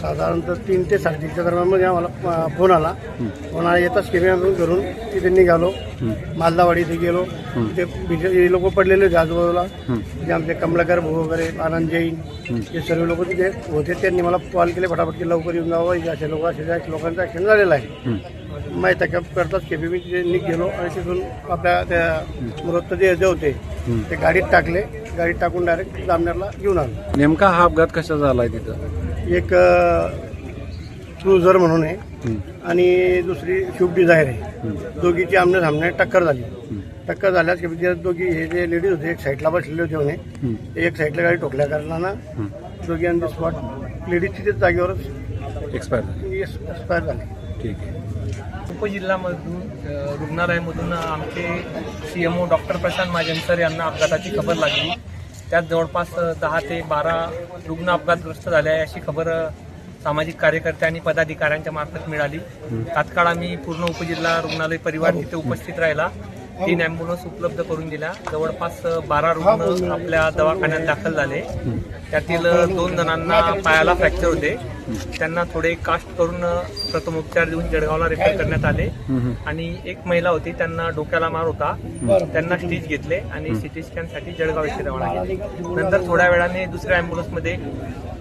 साधारणतः 3 ते 3:30च्या दरम्यान आम्हाला फोन आला. येताच केमी घरून तिथे निघालो. मालदावाडी इथे गेलो. ते लोक पडलेले होते आजूबाजूला. जे आमचे कमलाकर भाऊ वगैरे, आनंद जैन, हे सर्व लोक तिथे होते. त्यांनी मला कॉल केले फटाफट की लवकर येऊन जावं, असे लोकांचं ॲक्सिडेंट झालेलं आहे. माहीत करताच केपी मी तिथे गेलो आणि तिथून आपल्या त्या मृतदेह जे होते ते गाडीत टाकले. गाडीत टाकून डायरेक्ट जामनेरला घेऊन आलो. नेमका हा अपघात कसा झालाय तिथं? एक क्रुझर म्हणून आहे आणि दुसरी स्विफ्ट डिझायर आहे. दोघीची आमने सामने टक्कर झाली. टक्कर झाल्यास की दोघी हे जे लेडीज होते एक साईडला बसलेले होते म्हणे. एक साईडला गाडी ठोकल्या कारणानं दोघी ऑन द स्पॉट लेडीज तिथेच जागेवरच एक्सपायर झाली. ठीक आहे. उपजिल्हामधून रुग्णालयामधून आमचे CMO डॉक्टर प्रशांत महाजन यांना अपघाताची खबर लागली. त्यात जवळपास 10 ते 12 रुग्ण अपघातग्रस्त झाले आहे अशी खबर सामाजिक कार्यकर्ते आणि पदाधिकाऱ्यांच्या मार्फत मिळाली. तात्काळ आम्ही पूर्ण उपजिल्हा रुग्णालय परिवार तिथे उपस्थित राहिला. 3 ॲम्ब्युलन्स उपलब्ध करून दिल्या. जवळपास 12 रुग्ण आपल्या दवाखान्यात दाखल झाले. त्यातील 2 जणांना पायाला फ्रॅक्चर होते. त्यांना थोडे कास्ट करून प्रथमोपचार देऊन जळगावला रेफर करण्यात आले. आणि एक महिला होती, त्यांना डोक्याला मार होता. त्यांना स्टिच घेतले आणि CT स्कॅनसाठी जळगाव येथे रवाना केले. नंतर थोड्या वेळाने दुसऱ्या ॲम्ब्युलन्समध्ये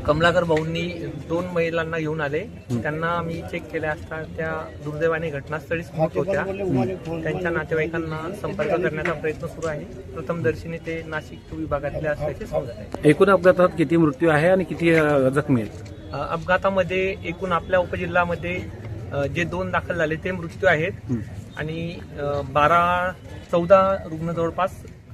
कमलाकर भाऊंनी 2 महिलांना घेऊन आले. त्यांना आम्ही चेक केल्या असता त्या दुर्दैवाने घटनास्थळीच मृत होत्या. त्यांच्या नातेवाईकांना संपर्क करण्याचा प्रयत्न सुरू आहे. प्रथमदर्शनी ते नाशिक विभागातले असल्याचे समजत आहे. एकूण अपघातात किती मृत्यू आहे आणि किती जखमी आहेत? अपघातामध्ये एकूण आपल्या उपजिल्ह्यामध्ये जे 2 दाखल झाले ते मृत्यू आहेत आणि 14 रुग्ण जवळपास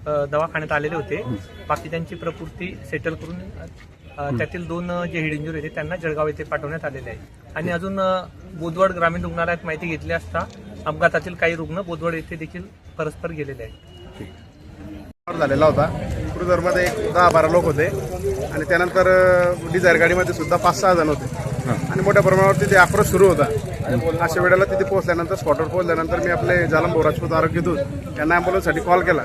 दवाखान्यात आलेले होते. बाकी त्यांची प्रकृती सेटल करून त्यातील 2 जे हेड इंजुरी होते त्यांना जळगाव येथे पाठवण्यात आलेले आहे. आणि अजून बोदवड ग्रामीण रुग्णालयात माहिती घेतली असता अपघातातील काही रुग्ण बोदवड येथे देखील परस्पर गेलेले आहेत. झालेला होता. क्रुझरमध्ये 10-12 लोक होते आणि त्यानंतर डिझायर गाडीमध्ये सुद्धा 5-6 जण होते आणि मोठ्या प्रमाणावर तिथे आक्रोश सुरू होता. अशा वेळेला तिथे पोहोचल्यानंतर स्पॉटवर पोहोचल्यानंतर मी आपले जालम भाऊ राजपूत आरोग्य दूत यांना ॲम्ब्युलन्ससाठी कॉल केला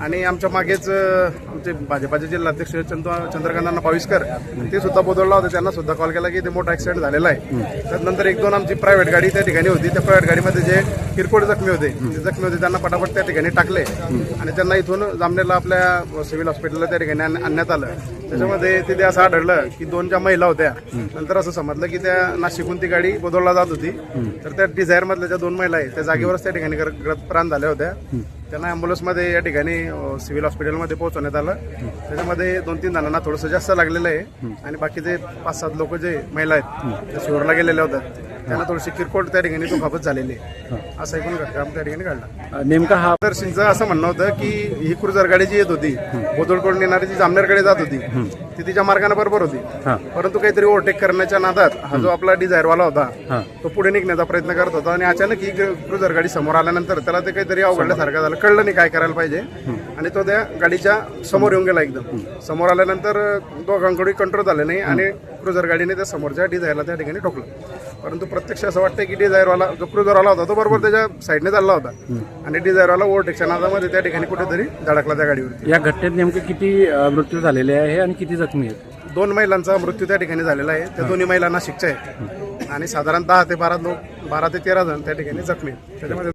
आणि आमच्या मागेच आमचे भाजपाचे जिल्हाध्यक्ष चंद्रकांत पाविस्कर ते सुद्धा बोदवडला होते. त्यांना सुद्धा कॉल केला की ते मोठा ॲक्सिडेंट झालेला आहे. त्यानंतर 1-2 आमची प्रायव्हेट गाडी त्या ठिकाणी होती. त्या प्रायव्हेट गाडीमध्ये जे किरकोळ जखमी होते त्यांना पटापट त्या ठिकाणी टाकले आणि त्यांना इथून जामनेरला आपल्या सिव्हिल हॉस्पिटलला त्या ठिकाणी आणण्यात आलं. त्याच्यामध्ये तिथे असं आढळलं की 2 ज्या महिला होत्या, नंतर असं समजलं की त्या नाशिकहून ती गाडी बोदवडला जात होती. तर त्या डिझायर मधल्या ज्या 2 महिला आहेत त्या जागेवरच त्या ठिकाणी प्राण झाल्या होत्या. त्यांना ॲम्ब्युलन्समध्ये या ठिकाणी सिव्हिल हॉस्पिटलमध्ये पोहोचवण्यात आलं. त्याच्यामध्ये 2-3 जणांना थोडंसं जास्त लागलेलं आहे आणि बाकीचे 5-7 लोक जे महिला आहेत त्या शिवरला गेलेल्या होत्या. त्यांना थोडीशी किरकोळ त्या ठिकाणी दुखापत झालेली आहे. असं एकूण घटना त्या ठिकाणी घडला. नेमका हा दर्शनचं असं म्हणणं होतं की ही क्रुझर गाडी जी येत होती बोदवडकडून येणारी जी जामनेरकडे जात होती ती तिच्या मार्गाने बरोबर होती. परंतु काहीतरी ओव्हरटेक करण्याच्या नादात हा जो आपला डिझायरवाला होता तो पुढे निघण्याचा प्रयत्न करत होता आणि अचानक ही क्रुझर गाडी समोर आल्यानंतर त्याला ते काहीतरी अवघडल्यासारखं झालं. कळलं नाही काय करायला पाहिजे आणि तो त्या गाडीच्या समोर येऊन गेला. एकदम समोर आल्यानंतर दोघांकडे कंट्रोल झालं नाही आणि क्रुझर गाडीने त्या समोरच्या डिझायरला त्या ठिकाणी ठोकलं. परंतु प्रत्यक्ष असं वाटतं की डिझायरवाला जो क्रुझरवाला होता तो बरोबर त्याच्या साईडने चालला होता आणि डिझायरवाला ओव्हरटेकच्या नादामध्ये त्या ठिकाणी कुठेतरी धडकला त्या गाडीवर. या घटनेत नेमके किती मृत्यू झालेले आहे आणि किती जखमी आहेत? 2 महिलांचा मृत्यू त्या ठिकाणी झालेला आहे. त्या दोन्ही महिला नाशिकच्या आहेत आणि साधारण 10 ते 12 लोक 12 ते 13 जण त्या ठिकाणी जखमी आहेत. त्याच्यामध्ये